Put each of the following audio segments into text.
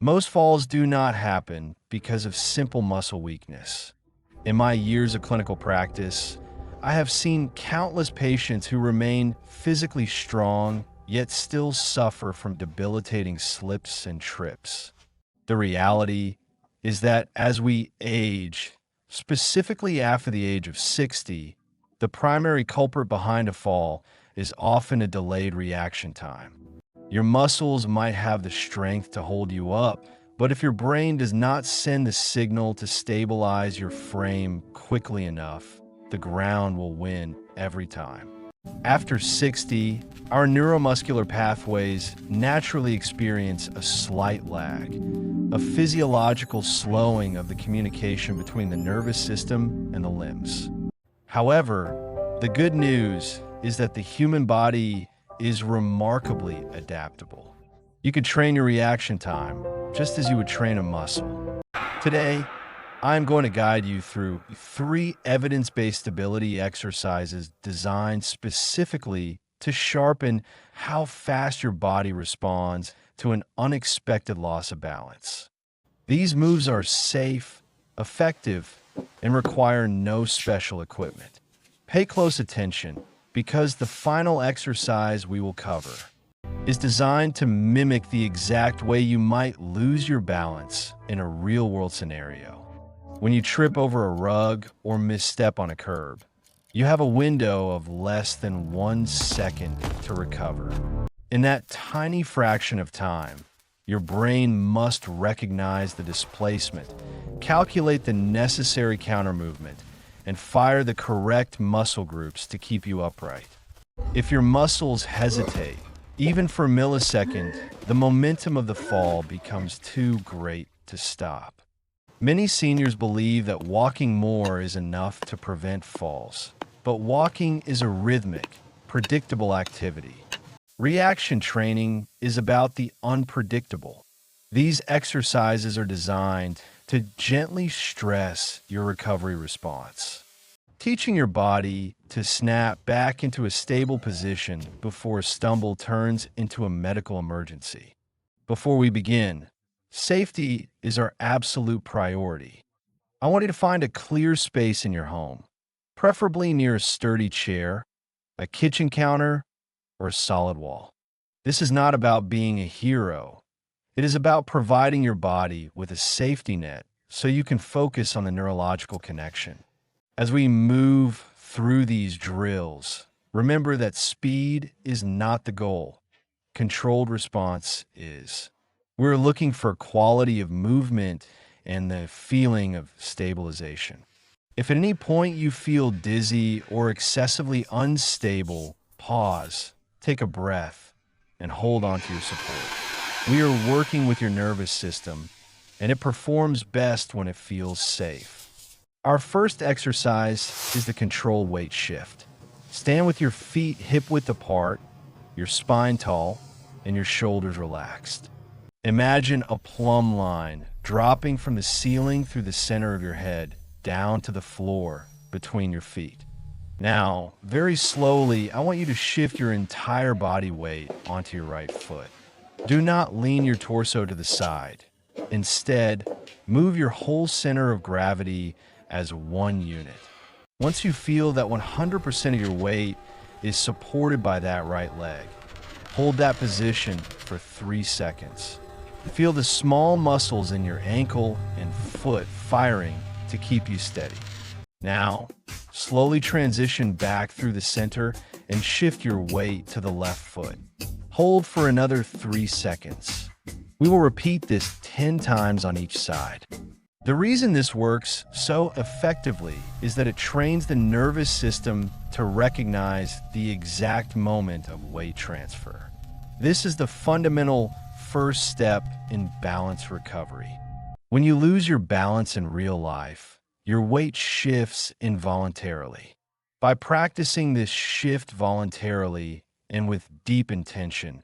Most falls do not happen because of simple muscle weakness. In my years of clinical practice, I have seen countless patients who remain physically strong yet still suffer from debilitating slips and trips. The reality is that as we age, specifically after the age of 60, the primary culprit behind a fall is often a delayed reaction time. Your muscles might have the strength to hold you up, but if your brain does not send the signal to stabilize your frame quickly enough, the ground will win every time. After 60, our neuromuscular pathways naturally experience a slight lag, a physiological slowing of the communication between the nervous system and the limbs. However, the good news is that the human body is remarkably adaptable. You can train your reaction time just as you would train a muscle. Today, I'm going to guide you through 3 evidence-based stability exercises designed specifically to sharpen how fast your body responds to an unexpected loss of balance. These moves are safe, effective, and require no special equipment. Pay close attention because the final exercise we will cover is designed to mimic the exact way you might lose your balance in a real-world scenario. When you trip over a rug or misstep on a curb, you have a window of less than 1 second to recover. In that tiny fraction of time, your brain must recognize the displacement, calculate the necessary counter movement, and fire the correct muscle groups to keep you upright. If your muscles hesitate, even for a millisecond, the momentum of the fall becomes too great to stop. Many seniors believe that walking more is enough to prevent falls, but walking is a rhythmic, predictable activity. Reaction training is about the unpredictable. These exercises are designed to gently stress your recovery response, teaching your body to snap back into a stable position before a stumble turns into a medical emergency. Before we begin, safety is our absolute priority. I want you to find a clear space in your home, preferably near a sturdy chair, a kitchen counter, or a solid wall. This is not about being a hero. It is about providing your body with a safety net so you can focus on the neurological connection. As we move through these drills, remember that speed is not the goal. Controlled response is. We're looking for quality of movement and the feeling of stabilization. If at any point you feel dizzy or excessively unstable, pause, take a breath, and hold on to your support. We are working with your nervous system, and it performs best when it feels safe. Our first exercise is the control weight shift. Stand with your feet hip-width apart, your spine tall, and your shoulders relaxed. Imagine a plumb line dropping from the ceiling through the center of your head down to the floor between your feet. Now, very slowly, I want you to shift your entire body weight onto your right foot. Do not lean your torso to the side. Instead, move your whole center of gravity as one unit. Once you feel that 100% of your weight is supported by that right leg, hold that position for 3 seconds. Feel the small muscles in your ankle and foot firing to keep you steady. Now, slowly transition back through the center and shift your weight to the left foot. Hold for another 3 seconds. We will repeat this 10 times on each side. The reason this works so effectively is that it trains the nervous system to recognize the exact moment of weight transfer. This is the fundamental first step in balance recovery. When you lose your balance in real life, your weight shifts involuntarily. By practicing this shift voluntarily and with deep intention,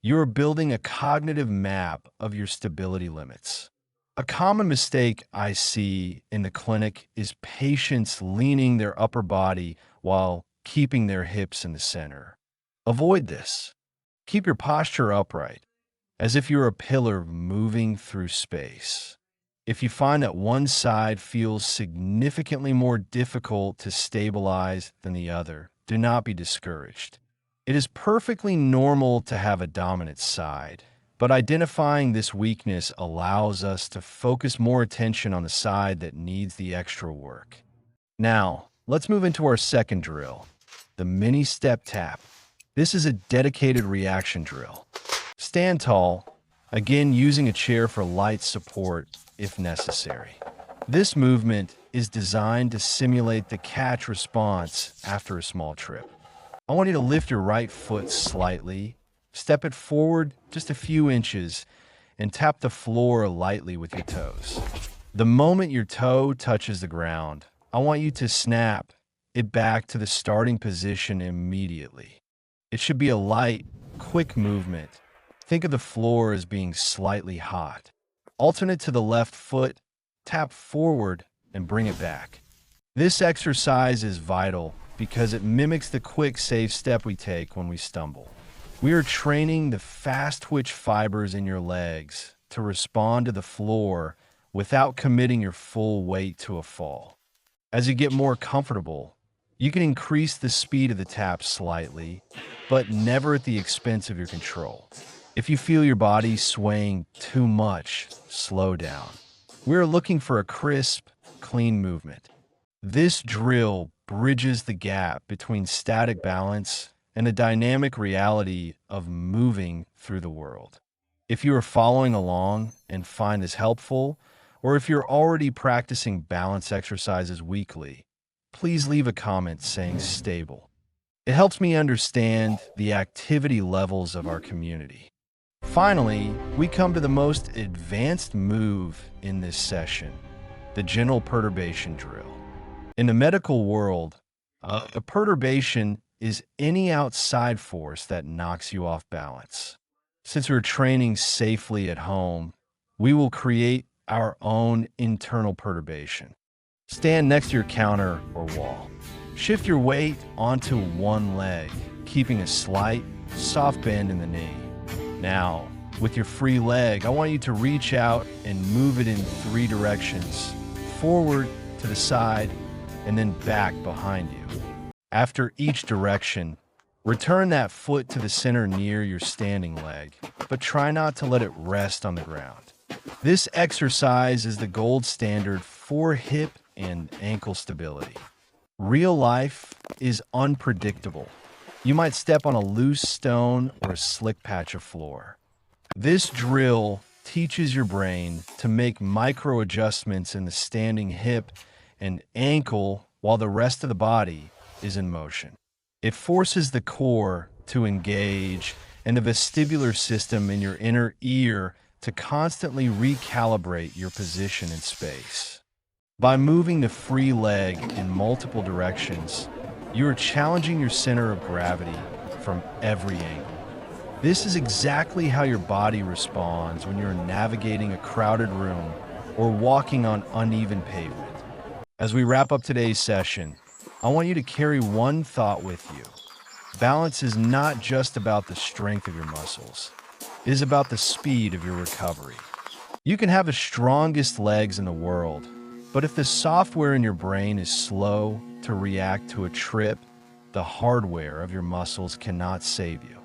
you are building a cognitive map of your stability limits. A common mistake I see in the clinic is patients leaning their upper body while keeping their hips in the center. Avoid this. Keep your posture upright. as if you're a pillar moving through space. If you find that one side feels significantly more difficult to stabilize than the other, do not be discouraged. It is perfectly normal to have a dominant side, but identifying this weakness allows us to focus more attention on the side that needs the extra work. Now, let's move into our second drill, the mini step tap. This is a dedicated reaction drill. Stand tall, again using a chair for light support if necessary. This movement is designed to simulate the catch response after a small trip. I want you to lift your right foot slightly, step it forward just a few inches, and tap the floor lightly with your toes. The moment your toe touches the ground, I want you to snap it back to the starting position immediately. It should be a light, quick movement. Think of the floor as being slightly hot. Alternate to the left foot, tap forward and bring it back. This exercise is vital because it mimics the quick, safe step we take when we stumble. We are training the fast twitch fibers in your legs to respond to the floor without committing your full weight to a fall. As you get more comfortable, you can increase the speed of the tap slightly, but never at the expense of your control. If you feel your body swaying too much, slow down. We're looking for a crisp, clean movement. This drill bridges the gap between static balance and the dynamic reality of moving through the world. If you are following along and find this helpful, or if you're already practicing balance exercises weekly, please leave a comment saying stable. It helps me understand the activity levels of our community. Finally, we come to the most advanced move in this session, the general perturbation drill. In the medical world, a perturbation is any outside force that knocks you off balance. Since we're training safely at home, we will create our own internal perturbation. Stand next to your counter or wall. Shift your weight onto one leg, keeping a slight, soft bend in the knee. Now, with your free leg, I want you to reach out and move it in 3 directions, forward, to the side, and then back behind you. After each direction, return that foot to the center near your standing leg, but try not to let it rest on the ground. This exercise is the gold standard for hip and ankle stability. Real life is unpredictable. You might step on a loose stone or a slick patch of floor. This drill teaches your brain to make micro adjustments in the standing hip and ankle while the rest of the body is in motion. It forces the core to engage and the vestibular system in your inner ear to constantly recalibrate your position in space. By moving the free leg in multiple directions, you are challenging your center of gravity from every angle. This is exactly how your body responds when you're navigating a crowded room or walking on uneven pavement. As we wrap up today's session, I want you to carry one thought with you. Balance is not just about the strength of your muscles. It is about the speed of your recovery. You can have the strongest legs in the world, but if the software in your brain is slow to react to a trip, the hardware of your muscles cannot save you.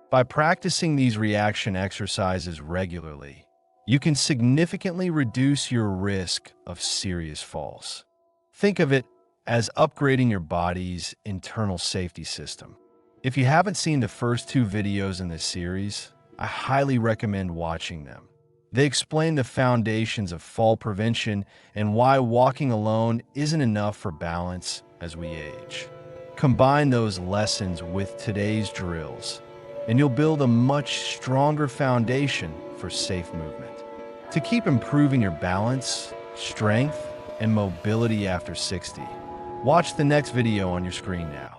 By practicing these reaction exercises regularly, you can significantly reduce your risk of serious falls. Think of it as upgrading your body's internal safety system. If you haven't seen the first 2 videos in this series, I highly recommend watching them. They explain the foundations of fall prevention and why walking alone isn't enough for balance as we age. Combine those lessons with today's drills, and you'll build a much stronger foundation for safe movement. To keep improving your balance, strength, and mobility after 60, watch the next video on your screen now.